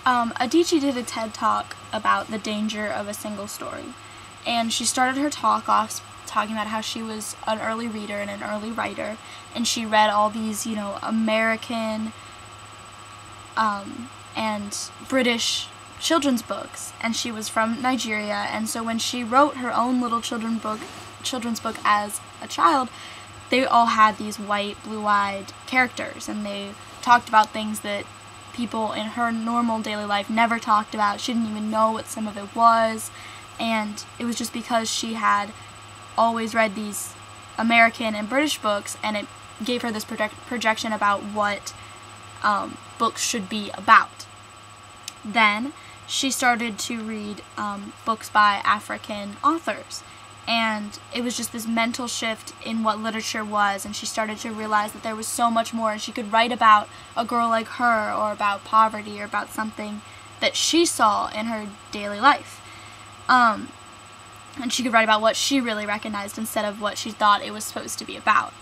Adichie did a TED Talk about the danger of a single story, and she started her talk off talking about how she was an early reader and an early writer, and she read all these, American and British children's books, and she was from Nigeria, and so when she wrote her own little children's book as a child, they all had these white, blue-eyed characters, and they talked about things that people in her normal daily life never talked about. She didn't even know what some of it was, and it was just because she had always read these American and British books, and it gave her this projection about what books should be about. Then she started to read books by African authors, and it was just this mental shift in what literature was, and she started to realize that there was so much more, and she could write about a girl like her, or about poverty, or about something that she saw in her daily life. And she could write about what she really recognized instead of what she thought it was supposed to be about.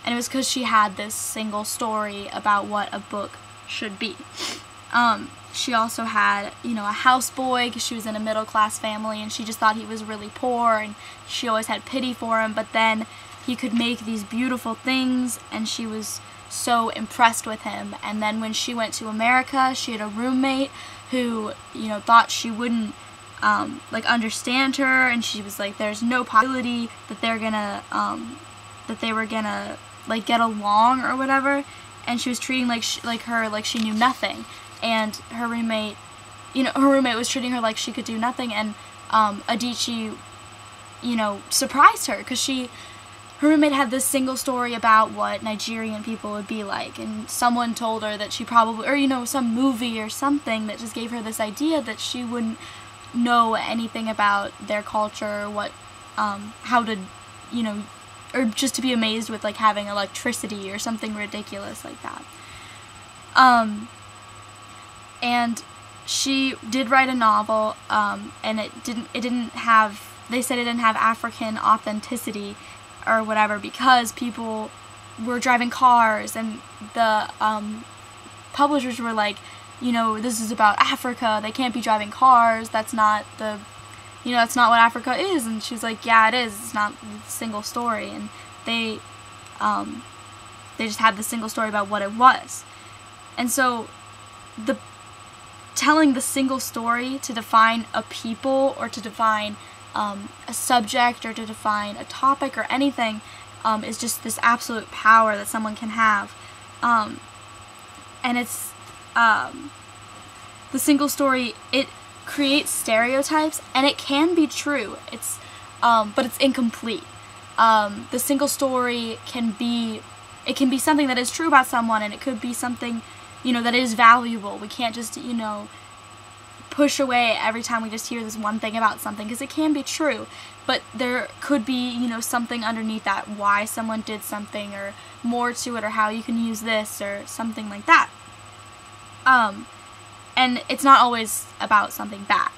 And it was because she had this single story about what a book should be. She also had, a houseboy, because she was in a middle-class family, and she just thought he was really poor, and she always had pity for him, but then he could make these beautiful things, and she was so impressed with him. And then when she went to America, she had a roommate who, thought she wouldn't, understand her, and she was like, there's no possibility that they were gonna, get along or whatever, and she was treating her like she knew nothing. And her roommate was treating her like she could do nothing, and Adichie, surprised her, because her roommate had this single story about what Nigerian people would be like, and someone told her that she probably, or some movie or something that just gave her this idea that she wouldn't know anything about their culture, what, how to, or just to be amazed with, having electricity or something ridiculous like that. And she did write a novel, and they said it didn't have African authenticity or whatever, because people were driving cars, and the publishers were like, this is about Africa, they can't be driving cars, that's not that's not what Africa is. And she was like, yeah, it is, it's not a single story. And they just had the single story about what it was. And so telling the single story to define a people, or to define a subject, or to define a topic or anything, is just this absolute power that someone can have. And it's the single story, it creates stereotypes, and it can be true, but it's incomplete. The single story can be something that is true about someone, and it could be something that is valuable. We can't just, push away every time we just hear this one thing about something, because it can be true, but there could be, something underneath that, why someone did something, or more to it, or how you can use this, or something like that. And it's not always about something bad.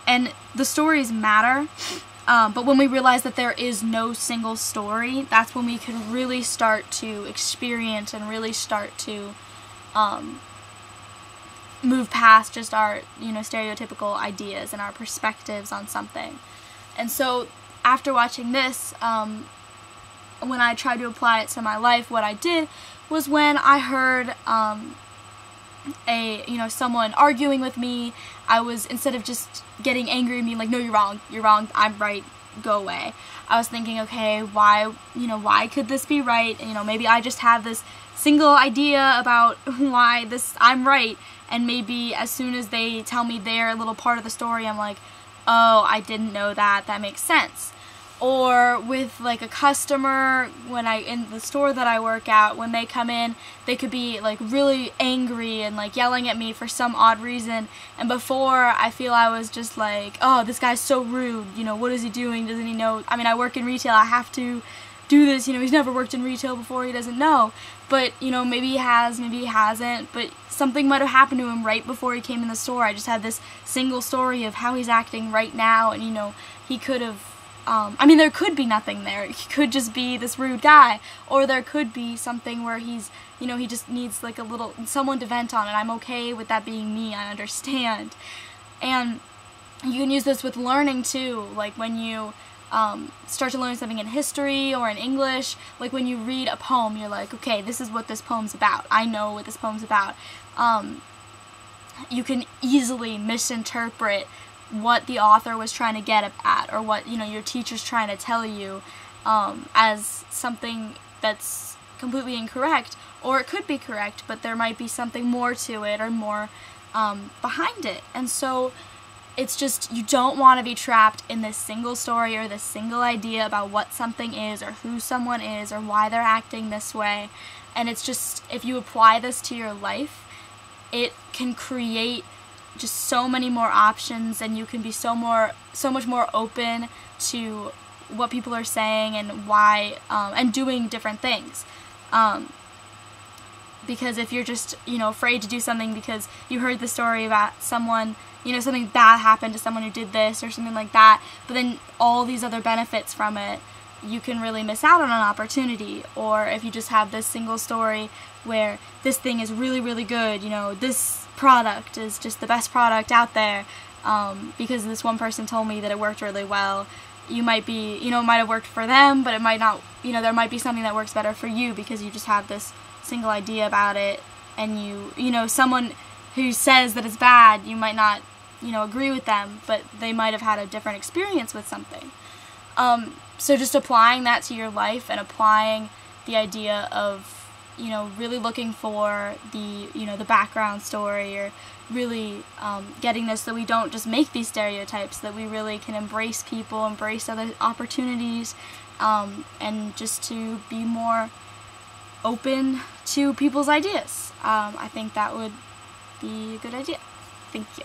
And the stories matter, but when we realize that there is no single story, that's when we can really start to experience and really start to move past just our, stereotypical ideas and our perspectives on something. And so after watching this, when I tried to apply it to my life, what I did was, when I heard someone arguing with me, I was, instead of just getting angry and being like, no, you're wrong, I'm right, go away, I was thinking, okay, why could this be right? And, maybe I just have this single idea about why I'm right, and maybe as soon as they tell me their little part of the story, I'm like, oh, I didn't know that makes sense. Or with a customer, in the store that I work at, when they come in, they could be really angry and yelling at me for some odd reason, and before I feel I was just like, oh, this guy's so rude, what is he doing, doesn't he know, I work in retail, I have to do this, he's never worked in retail before, he doesn't know. But maybe he has, maybe he hasn't, but something might have happened to him right before he came in the store. I just had this single story of how he's acting right now, and he could have I mean, there could be nothing there. He could just be this rude guy, or there could be something where he's, you know, he just needs like a little, someone to vent on, and I'm okay with that being me, I understand. And you can use this with learning too, like when you start to learn something in history or in English, like when you read a poem, you're like, okay, this is what this poem's about. I know what this poem's about. You can easily misinterpret what the author was trying to get at, or what, you know, your teacher's trying to tell you as something that's completely incorrect, or it could be correct, but there might be something more to it or more behind it. And so it's just, you don't want to be trapped in this single story or this single idea about what something is or who someone is or why they're acting this way. And it's just, if you apply this to your life, it can create just so many more options, and you can be so much more open to what people are saying and why, and doing different things. Because if you're just, you know, afraid to do something because you heard the story about someone, you know, something bad happened to someone who did this or something like that, but then all these other benefits from it, you can really miss out on an opportunity. Or if you just have this single story where this thing is really, really good, you know, this product is just the best product out there, because this one person told me that it worked really well. You might be, you know, it might have worked for them, but it might not, you know, there might be something that works better for you because you just have this single idea about it, and you know, someone who says that it's bad, you might not, you know, agree with them, but they might have had a different experience with something. So just applying that to your life, and applying the idea of, you know, really looking for the, you know, the background story, or really getting this so we don't just make these stereotypes, that we really can embrace people, embrace other opportunities, and just to be more open to people's ideas. I think that would be a good idea. Thank you.